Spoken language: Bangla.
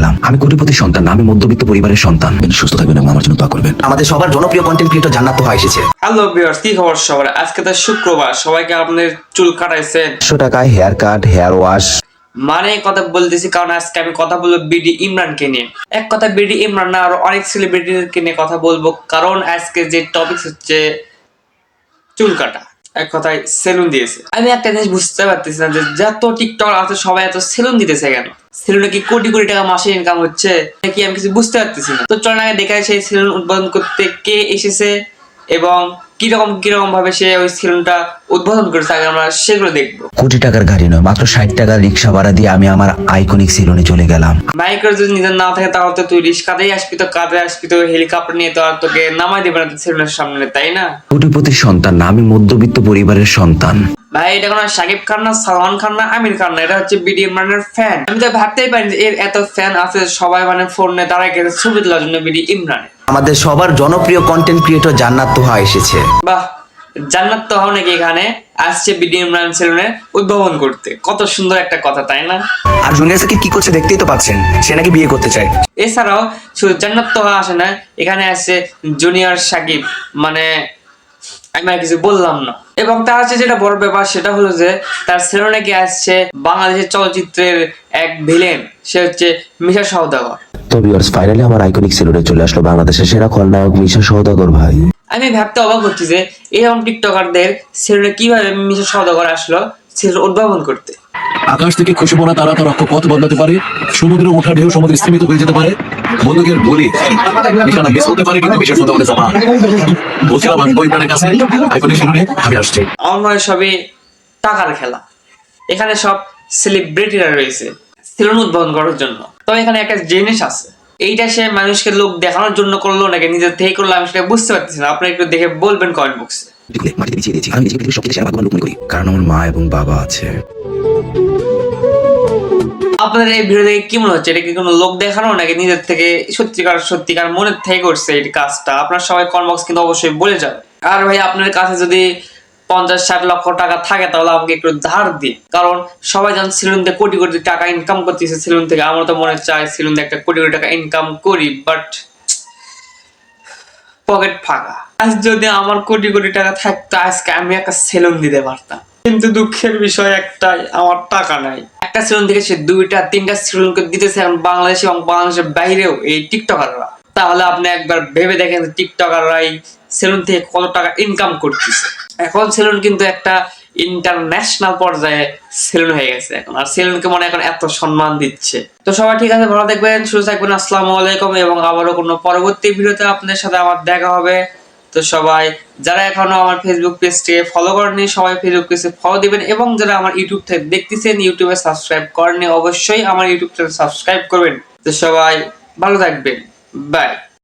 গেলাম। আমি কোটিপতি সন্তান না, আমি মধ্যবিত্ত পরিবারের সন্তান। সুস্থ থাকবেন এবং আমার জন্য দোয়া করবেন। আমাদের সবার জনপ্রিয় কন্টেন্ট ক্রিয়েটর জান্নাত তোহা এসেছে। হ্যালো ভিউয়ার্স, কি খবর সবার? আজকে তো শুক্রবার, সবাইকে আপনাদের চুল কাটাইছেন 100 টাকায় হেয়ার কাট, হেয়ার ওয়াশ। মানে কথা বলতেছি কারণ আজকে আমি কথা বলবো বিডি ইমরানকে নিয়ে। এক কথা বিডি ইমরান না, আরো অনেক সেলিব্রিটিকে নিয়ে কথা বলবো, কারণ আজকে যে টপিক হচ্ছে চুল কাটা। এক কথায় সেলুন দিয়েছে। আমি একটা জিনিস বুঝতে পারতেছি না যে যত টিকটক আছে সবাই এত সেলুন দিতেছে কেন? সেলুনে কি কোটি কোটি টাকা মাসে ইনকাম হচ্ছে নাকি আমি কিছু বুঝতে পারতেছি না। তো চলেন আগে দেখাই সেই সেলুন উদ্বোধন করতে কে এসেছে এবং কিরকম ভাবে সে ওই সেলুনটা উদ্বোধন করেছে, আগে আমরা সেগুলো দেখবো। কোটি টাকার গাড়ি নয়, মাত্র 60 টাকার রিক্সা ভাড়া দিয়ে আমি আমার আইকনিক সেলুনে চলে গেলাম। বাইকের যদি নিজের না থাকে তাহলে তো তুই রিক্সাতেই আসবি, তো কাঁধে আসবি, তো হেলিকপ্টার নিয়ে তো আর তোকে নামাই দেবে না সেলুনের সামনে, তাই না? কোটিপতি সন্তান না, আমি মধ্যবিত্ত পরিবারের সন্তান। ভাই এটা কোনো শাকিব খান না, সালমান খান না, আমির খান না, এটা হচ্ছে বিডি ইমরানের ফ্যান। আমি তো ভাবতেই পারি যে এর এত ফ্যান আছে, সবাই মানে ফোনে দাঁড়ায় গেছে ছবি তোলার জন্য বিডি ইমরানের। আমাদের সবার জনপ্রিয় কন্টেন্ট ক্রিয়েটর জান্নাত তোহা এসেছে। বাহ, জান্নাত তোহা নাকি এখানে আসছে বিডি ইমরান সেলুনে উদ্বোধন করতে? কত সুন্দর একটা কথা, তাই না? আর জুনিয়র সাকিব কি করছে দেখতেই তো পাচ্ছেন, সে নাকি বিয়ে করতে চায়। এছাড়াও শুধু জান্নাত তোহা আসে না, এখানে আসছে জুনিয়র সাকিব, মানে আমি আর কিছু বললাম না। এবং তার হচ্ছে যেটা বড় ব্যাপার সেটা হলো যে তার সেলুনে কি আসছে বাংলাদেশের চলচ্চিত্রের এক ভিলেন, সে হচ্ছে মিশা সওদাগর। তো ভিউয়ার্স, ফাইনালি আমার আইকনিক সেলুনে চলে আসলো বাংলাদেশের সেরা খলনায়ক মিশা সওদাগর ভাই। আমি ভাবতে অবাক হচ্ছি যে এরকম টিকটকারদের সেলুনে কিভাবে মিশা সওদাগর আসলো সেলুন উদ্ভাবন করতে। আকাশ থেকে খসে পড়া তারা তার অক্ষ পথ বদলাতে পারে, সমুদ্রে ওঠা ঢেউ সমুদ্রে স্থিমিত হয়ে যেতে পারে, বন্দুকের গুলি নিশানা মিস হতে পারে, কিন্তু বিশেষ বলে চাপা। বলছিলাম আমি ওই প্রাণের কাছে আইকনিক সেলুনে আমি আসছি। আমার মনে হয় সবই টাকার খেলা। এখানে সব সেলিব্রিটিরা রয়েছে সেলুন উদ্বোধন করার জন্য। তবে এখানে একটা জিনিস আছে, এইটা সে মানুষকে লোক দেখানোর জন্য করলো নাকি নিজের থেকে করলো আমি সেটা বুঝতে পারতেছি না। আপনি একটু দেখে বলবেন কমেন্ট বক্সে। মাটিতে বিছিয়ে দিয়েছি, আমি নিজেকে পৃথিবীর সবচেয়ে সেরা ভাগ্যবান লোক মনে করি, কারণ আমার মা এবং বাবা আছে। আপনাদের এই ভিডিও দেখে কি মনে হচ্ছে? এটা কি কোনো লোক দেখানো নাকি নিজের থেকে সত্যিকার মনের থেকে করছে এই কাজটা? আপনার সবাই কমেন্ট বক্স কিন্তু অবশ্যই বলে যাবে। আর ভাই আপনার কাছে যদি 50-60 লক্ষ টাকা থাকে তাহলে আমাকে একটু ধার দিন, কারণ সবাই জান সেলুন থেকে কোটি কোটি টাকা ইনকাম করতেছে সেলুন থেকে। আমার তো মনে চায় সেলুন থেকে একটা কোটি কোটি টাকা ইনকাম করি, বাট পকেট ফাঁকা। আজ যদি আমার কোটি কোটি টাকা থাকতো আজকে আমি একটা সেলুন দিতে পারতাম, কিন্তু দুঃখের বিষয় একটাই, আমার টাকা নাই। একটা সেলুন থেকে সে 2-3টা সেলুনকে দিতেছে এখন বাংলাদেশ এবং বাংলাদেশের বাইরেও এই টিকটকাররা। তাহলে আপনি একবার ভেবে দেখেন টিকটকাররাই সেলুন থেকে কত টাকা ইনকাম করতেছে। এখন সেলুন কিন্তু একটা ইন্টারন্যাশনাল পর্যায়ে সেলুন হয়ে গেছে এখন, আর সেলুনকে মনে এখন এত সম্মান দিচ্ছে। তো সবাই ঠিক আছে, ভালো থাকবেন, সুস্থ থাকবেন, আসসালামু আলাইকুম। এবং আবারও কোনো পরবর্তী ভিডিওতে আপনাদের সাথে আমার দেখা হবে। তো সবাই যারা এখনো আমার ফেসবুক পেজটিকে ফলো করেননি সবাই ফেসবুক পেজে ফলো দিবেন, এবং যারা আমার ইউটিউব থেকে দেখতেছেন ইউটিউবে সাবস্ক্রাইব করেননি অবশ্যই আমার ইউটিউব চ্যানেল সাবস্ক্রাইব করবেন। তো সবাই ভালো থাকবেন, বাই।